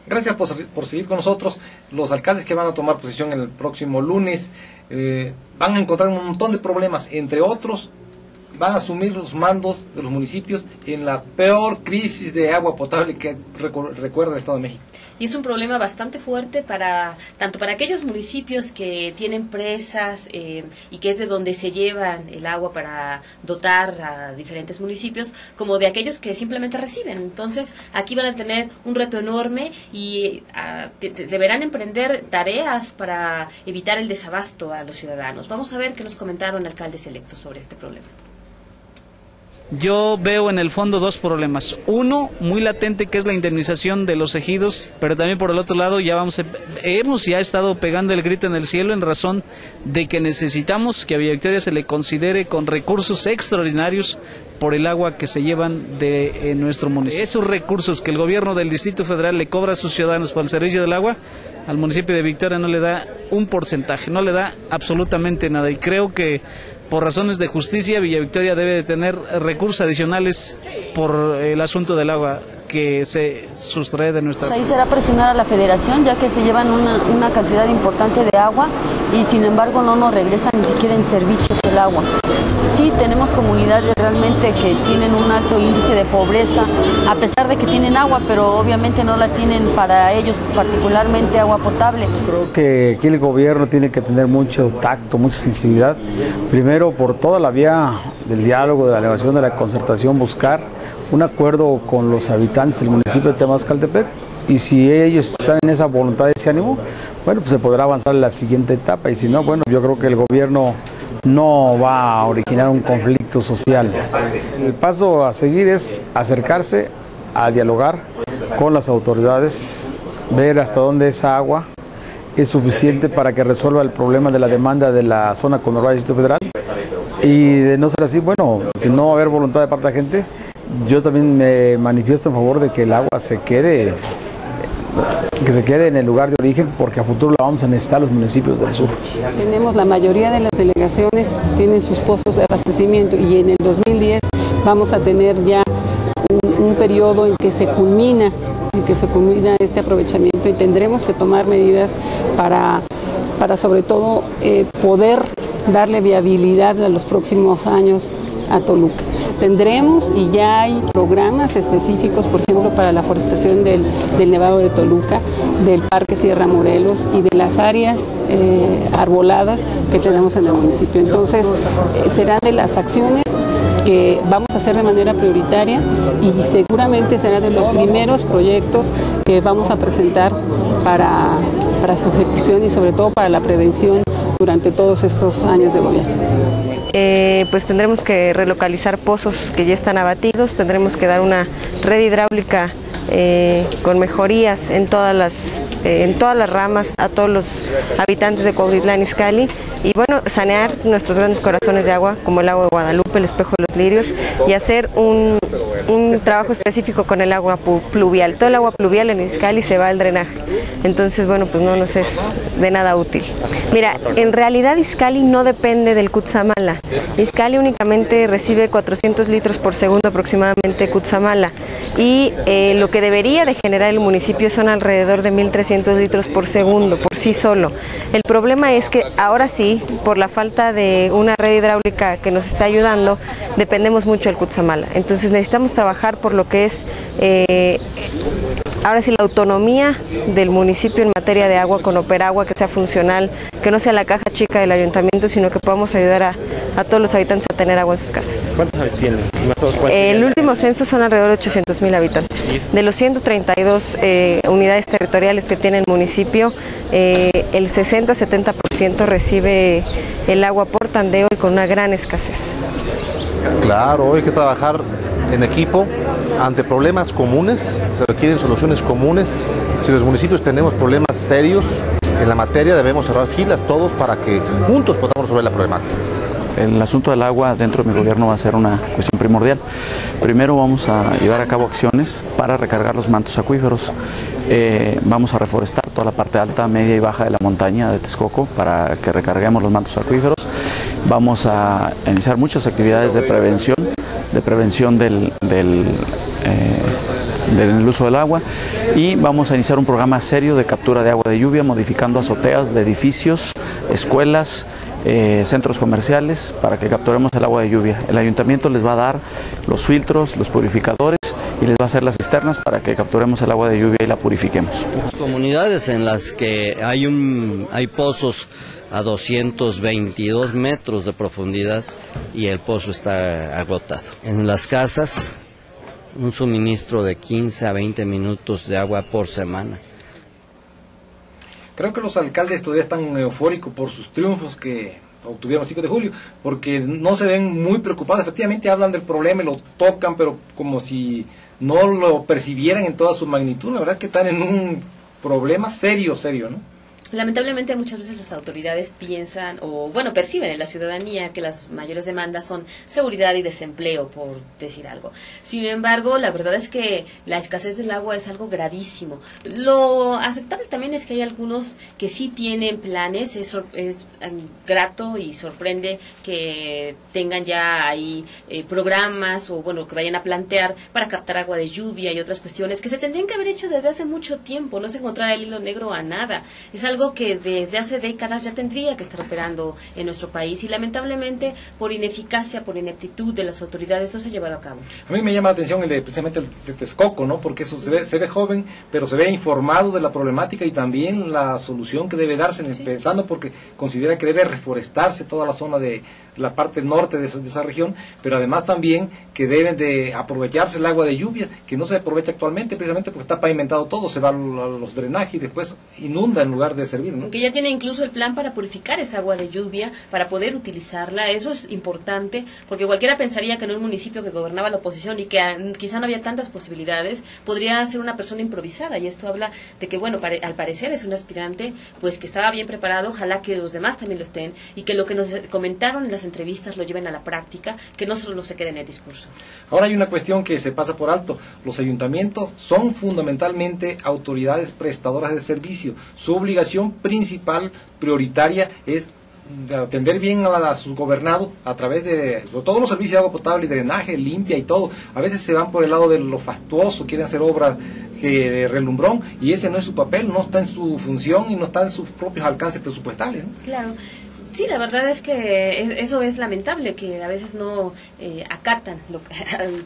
Gracias por seguir con nosotros. Los alcaldes que van a tomar posesión el próximo lunes van a encontrar un montón de problemas, entre otros van a asumir los mandos de los municipios en la peor crisis de agua potable que recuerda el Estado de México. Y es un problema bastante fuerte tanto para aquellos municipios que tienen presas y que es de donde se llevan el agua para dotar a diferentes municipios, como de aquellos que simplemente reciben. Entonces, aquí van a tener un reto enorme y deberán emprender tareas para evitar el desabasto a los ciudadanos. Vamos a ver qué nos comentaron alcaldes electos sobre este problema. Yo veo en el fondo dos problemas. Uno, muy latente, que es la indemnización de los ejidos, pero también por el otro lado hemos ya estado pegando el grito en el cielo en razón de que necesitamos que a Villa Victoria se le considere con recursos extraordinarios por el agua que se llevan de nuestro municipio. Esos recursos que el gobierno del Distrito Federal le cobra a sus ciudadanos por el servicio del agua, al municipio de Victoria no le da un porcentaje, no le da absolutamente nada, y creo que por razones de justicia Villa Victoria debe de tener recursos adicionales por el asunto del agua que se sustrae de nuestra... Ahí será presionar a la federación, ya que se llevan una cantidad importante de agua y sin embargo no nos regresan ni siquiera en servicios el agua. Sí, tenemos comunidades realmente que tienen un alto índice de pobreza, a pesar de que tienen agua, pero obviamente no la tienen para ellos, particularmente agua potable. Creo que aquí el gobierno tiene que tener mucho tacto, mucha sensibilidad. Primero, por toda la vía del diálogo, de la negociación, de la concertación, buscar un acuerdo con los habitantes del municipio de Temascaltepec, y si ellos están en esa voluntad, ese ánimo, bueno, pues se podrá avanzar a la siguiente etapa, y si no, bueno, yo creo que el gobierno no va a originar un conflicto social. El paso a seguir es acercarse a dialogar con las autoridades, ver hasta dónde esa agua es suficiente para que resuelva el problema de la demanda de la zona conurbada del Distrito Federal, y de no ser así, bueno, si no va a haber voluntad de parte de la gente, yo también me manifiesto en favor de que el agua se quede en el lugar de origen, porque a futuro la vamos a necesitar los municipios del sur. Tenemos la mayoría de las delegaciones, tienen sus pozos de abastecimiento, y en el 2010 vamos a tener ya un periodo en que se culmina este aprovechamiento, y tendremos que tomar medidas para sobre todo poder darle viabilidad a los próximos años a Toluca. Tendremos, y ya hay programas específicos, por ejemplo, para la forestación del Nevado de Toluca, del Parque Sierra Morelos y de las áreas arboladas que tenemos en el municipio. Entonces, serán de las acciones que vamos a hacer de manera prioritaria, y seguramente será de los primeros proyectos que vamos a presentar para su ejecución y sobre todo para la prevención durante todos estos años de gobierno. Pues tendremos que relocalizar pozos que ya están abatidos, tendremos que dar una red hidráulica con mejorías en todas las ramas a todos los habitantes de Cuautitlán Izcalli, y bueno, sanear nuestros grandes corazones de agua como el agua de Guadalupe, el espejo de los lirios, y hacer un trabajo específico con el agua pluvial. Todo el agua pluvial en Izcalli se va al drenaje, entonces bueno, pues no nos es de nada útil. Mira, en realidad Izcalli no depende del Cutzamala. Izcalli únicamente recibe 400 litros por segundo aproximadamente Cutzamala, y lo que debería de generar el municipio son alrededor de 1.300 litros por segundo por sí solo. El problema es que ahora sí, por la falta de una red hidráulica que nos está ayudando, dependemos mucho del Cutzamala. Entonces necesitamos trabajar por lo que es ahora sí la autonomía del municipio en materia de agua, con Operagua, que sea funcional, que no sea la caja chica del ayuntamiento, sino que podamos ayudar a todos los habitantes a tener agua en sus casas. ¿Cuántos habitantes tienen? El último censo son alrededor de 800,000 habitantes. De los 132 unidades territoriales que tiene el municipio, el 60-70% recibe el agua por tandeo y con una gran escasez. Claro, hay que trabajar en equipo. Ante problemas comunes se requieren soluciones comunes. Si los municipios tenemos problemas serios en la materia, debemos cerrar filas todos para que juntos podamos resolver la problemática. El asunto del agua dentro de mi gobierno va a ser una cuestión primordial. Primero vamos a llevar a cabo acciones para recargar los mantos acuíferos. Vamos a reforestar toda la parte alta, media y baja de la montaña de Texcoco para que recarguemos los mantos acuíferos. Vamos a iniciar muchas actividades de prevención del uso del agua, y vamos a iniciar un programa serio de captura de agua de lluvia, modificando azoteas de edificios, escuelas, centros comerciales, para que capturemos el agua de lluvia. El ayuntamiento les va a dar los filtros, los purificadores, y les va a hacer las cisternas para que capturemos el agua de lluvia y la purifiquemos. Comunidades en las que hay pozos a 222 metros de profundidad y el pozo está agotado. En las casas, un suministro de 15 a 20 minutos de agua por semana. Creo que los alcaldes todavía están eufóricos por sus triunfos que obtuvieron el 5 de julio, porque no se ven muy preocupados. Efectivamente hablan del problema y lo tocan, pero como si no lo percibieran en toda su magnitud. La verdad es que están en un problema serio, ¿no? Lamentablemente muchas veces las autoridades piensan o perciben en la ciudadanía que las mayores demandas son seguridad y desempleo, por decir algo. Sin embargo, la verdad es que la escasez del agua es algo gravísimo. Lo aceptable también es que hay algunos que sí tienen planes. Es grato y sorprende que tengan ya ahí programas o que vayan a plantear para captar agua de lluvia y otras cuestiones que se tendrían que haber hecho desde hace mucho tiempo. No se encontrará el hilo negro a nada. Es algo que desde hace décadas ya tendría que estar operando en nuestro país y lamentablemente por ineficacia, por ineptitud de las autoridades no se ha llevado a cabo. A mí me llama la atención precisamente el de Texcoco, ¿no? Porque eso se ve joven, pero se ve informado de la problemática y también la solución que debe darse, pensando porque considera que debe reforestarse toda la zona de la parte norte de esa región, pero además también que deben de aprovecharse el agua de lluvia, que no se aprovecha actualmente precisamente porque está pavimentado todo, se va a los drenajes y después inunda en lugar de servir, ¿no? Que ya tiene incluso el plan para purificar esa agua de lluvia, para poder utilizarla. Eso es importante, porque cualquiera pensaría que en un municipio que gobernaba la oposición y que quizá no había tantas posibilidades, podría ser una persona improvisada, y esto habla de que, al parecer es un aspirante pues que estaba bien preparado. Ojalá que los demás también lo estén, y que lo que nos comentaron en las entrevistas lo lleven a la práctica, que no solo se quede en el discurso. Ahora hay una cuestión que se pasa por alto. Los ayuntamientos son fundamentalmente autoridades prestadoras de servicio. Su obligación principal, prioritaria, es atender bien a sus gobernados a través de todos los servicios de agua potable y drenaje, limpia y todo. A veces se van por el lado de lo fastuoso, quieren hacer obras de relumbrón, y ese no es su papel, no está en su función y no está en sus propios alcances presupuestales, ¿no? Claro. Sí, la verdad es que eso es lamentable, que a veces no acatan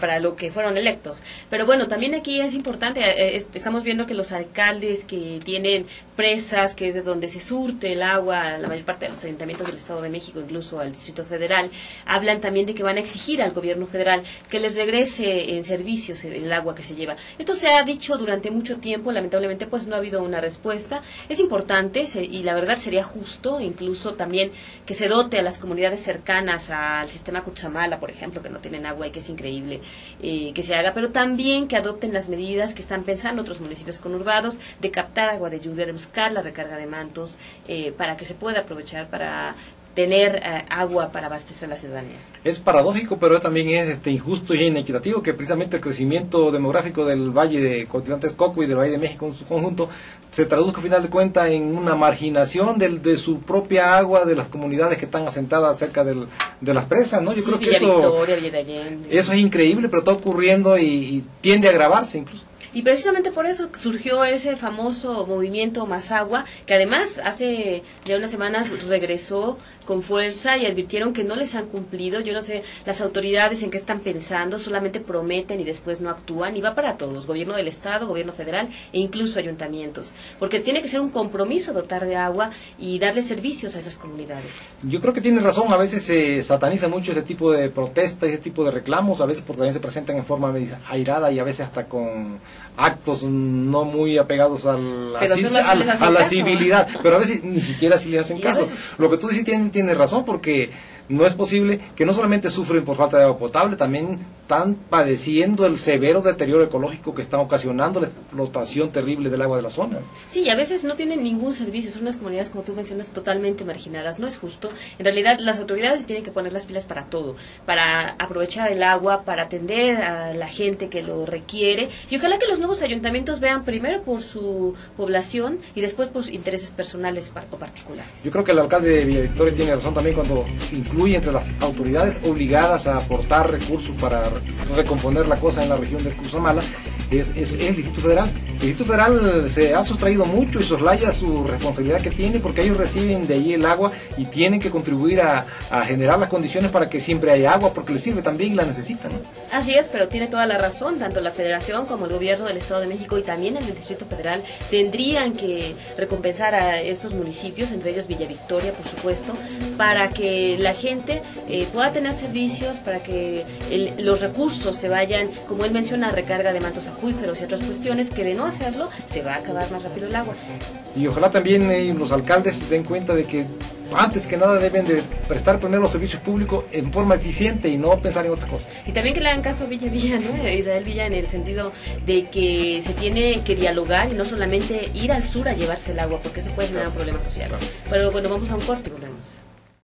para lo que fueron electos. Pero también aquí es importante, estamos viendo que los alcaldes que tienen presas, que es de donde se surte el agua, la mayor parte de los ayuntamientos del Estado de México, incluso al Distrito Federal, hablan también de que van a exigir al gobierno federal que les regrese en servicios el agua que se lleva. Esto se ha dicho durante mucho tiempo, lamentablemente pues no ha habido una respuesta. Es importante y la verdad sería justo, incluso también que se dote a las comunidades cercanas al sistema Cutzamala, por ejemplo, que no tienen agua y que es increíble que se haga, pero también que adopten las medidas que están pensando otros municipios conurbados de captar agua de lluvia, de buscar la recarga de mantos para que se pueda aprovechar para tener agua para abastecer a la ciudadanía. Es paradójico, pero también es injusto y inequitativo que precisamente el crecimiento demográfico del Valle de Cuautitlán-Texcoco y del Valle de México en su conjunto se traduzca, a final de cuentas, en una marginación de su propia agua, de las comunidades que están asentadas cerca de las presas, ¿no? Yo creo que eso es increíble, pero está ocurriendo y tiende a agravarse incluso. Y precisamente por eso surgió ese famoso movimiento Más Agua, que además hace ya unas semanas regresó con fuerza y advirtieron que no les han cumplido. Yo no sé las autoridades en qué están pensando, solamente prometen y después no actúan, y va para todos, gobierno del Estado, gobierno federal e incluso ayuntamientos, porque tiene que ser un compromiso dotar de agua y darle servicios a esas comunidades. Yo creo que tiene razón, a veces se sataniza mucho ese tipo de protestas, ese tipo de reclamos, a veces porque también se presentan en forma airada y a veces hasta con actos no muy apegados a la civilidad, pero a veces ni siquiera si le hacen caso. Lo que tú dices tiene razón, porque no es posible que no solamente sufren por falta de agua potable, también están padeciendo el severo deterioro ecológico que están ocasionando la explotación terrible del agua de la zona. Sí, y a veces no tienen ningún servicio, son unas comunidades, como tú mencionas, totalmente marginadas. No es justo. En realidad, las autoridades tienen que poner las pilas para todo, para aprovechar el agua, para atender a la gente que lo requiere, y ojalá que los nuevos ayuntamientos vean primero por su población y después por sus intereses personales o particulares. Yo creo que el alcalde de Villa Victoria tiene razón también cuando incluye entre las autoridades obligadas a aportar recursos para recomponer la cosa en la región del Cutzamala, es el Distrito Federal. El Distrito Federal se ha sustraído mucho y soslaya su responsabilidad que tiene, porque ellos reciben de ahí el agua y tienen que contribuir a generar las condiciones para que siempre haya agua, porque les sirve también y la necesitan, ¿no? Así es, pero tiene toda la razón, tanto la Federación como el Gobierno del Estado de México y también el Distrito Federal tendrían que recompensar a estos municipios, entre ellos Villa Victoria, por supuesto, para que la gente pueda tener servicios, para que los recursos se vayan, como él menciona, a recarga de mantos acuíferos y otras cuestiones, que de no hacerlo se va a acabar más rápido el agua. Y ojalá también los alcaldes se den cuenta de que antes que nada deben de prestar primero los servicios públicos en forma eficiente y no pensar en otra cosa. Y también que le hagan caso a Villa, ¿no? Israel Villa, en el sentido de que se tiene que dialogar y no solamente ir al sur a llevarse el agua, porque eso puede generar un problema social. Pero bueno, vamos a un corte.